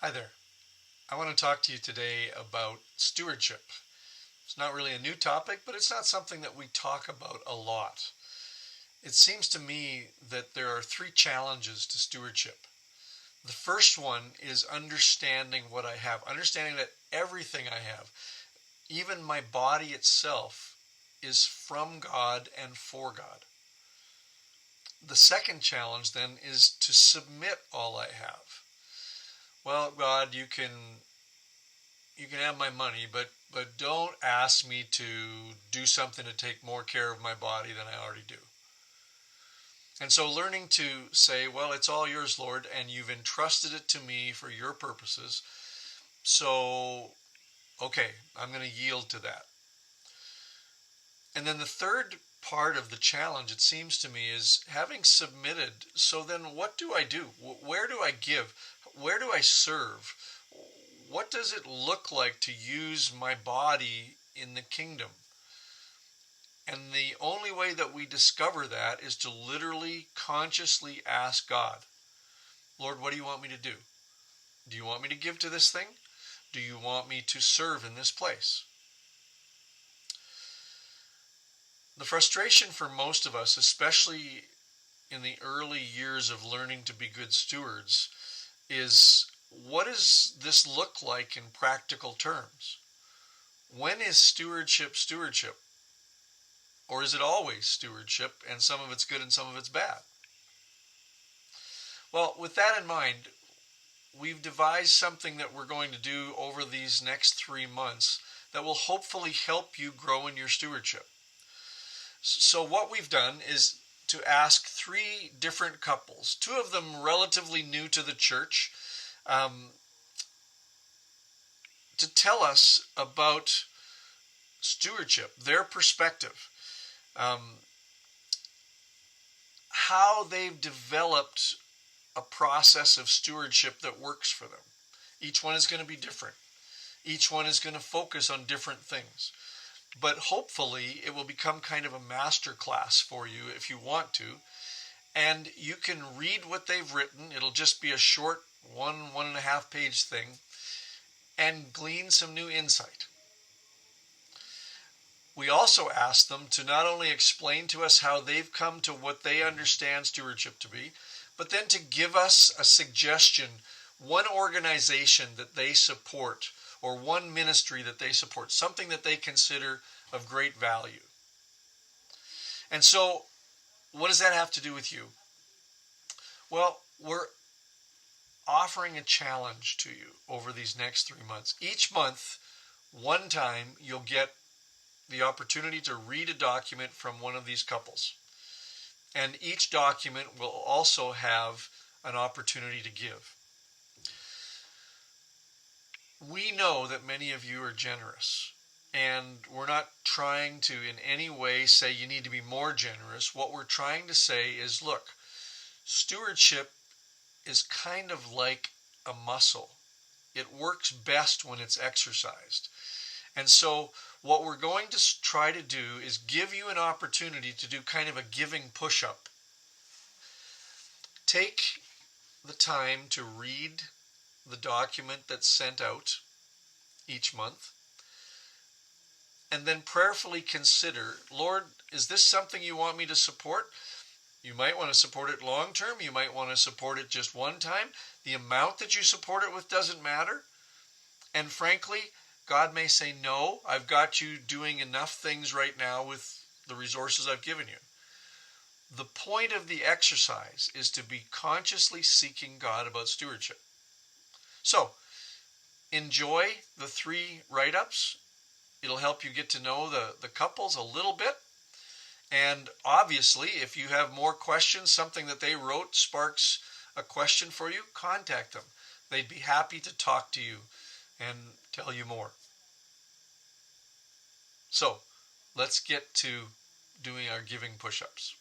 Hi there. I want to talk to you today about stewardship. It's not really a new topic, but it's not something that we talk about a lot. It seems to me that there are three challenges to stewardship. The first one is understanding what I have, understanding that everything I have, even my body itself, is from God and for God. The second challenge then is to submit all I have. Well, God, you can have my money, but don't ask me to do something to take more care of my body than I already do. And so learning to say, well, it's all yours, Lord, and you've entrusted it to me for your purposes. So, okay, I'm going to yield to that. And then the third part of the challenge, it seems to me, is having submitted. So then what do I do? Where do I give? Where do I serve? What does it look like to use my body in the kingdom? And the only way that we discover that is to literally, consciously ask God, Lord, what do you want me to do? Do you want me to give to this thing? Do you want me to serve in this place? The frustration for most of us, especially in the early years of learning to be good stewards, is what does this look like in practical terms? When is stewardship stewardship? Or is it always stewardship and some of it's good and some of it's bad? Well, with that in mind, we've devised something that we're going to do over these next 3 months that will hopefully help you grow in your stewardship. So what we've done is to ask 3 different couples, 2 of them relatively new to the church, to tell us about stewardship, their perspective, how they've developed a process of stewardship that works for them. Each one is going to be different. Each one is going to focus on different things. But hopefully it will become kind of a master class for you if you want to. And you can read what they've written. It'll just be a short 1.5 page thing, and glean some new insight. We also ask them to not only explain to us how they've come to what they understand stewardship to be, but then to give us a suggestion, one organization that they support, or one ministry that they support, something that they consider of great value. And so, what does that have to do with you? Well, we're offering a challenge to you over these next 3 months. Each month, one time, you'll get the opportunity to read a document from one of these couples. And each document will also have an opportunity to give. We know that many of you are generous, and we're not trying to in any way say you need to be more generous. What we're trying to say is, look, stewardship is kind of like a muscle. It works best when it's exercised. And so what we're going to try to do is give you an opportunity to do kind of a giving push-up. Take the time to read the document that's sent out each month, and then prayerfully consider, Lord, is this something you want me to support? You might want to support it long term. You might want to support it just one time. The amount that you support it with doesn't matter. And frankly, God may say, no, I've got you doing enough things right now with the resources I've given you. The point of the exercise is to be consciously seeking God about stewardship. So, enjoy the 3 write-ups. It'll help you get to know the couples a little bit. And obviously, if you have more questions, something that they wrote sparks a question for you, contact them. They'd be happy to talk to you and tell you more. So, let's get to doing our giving push-ups.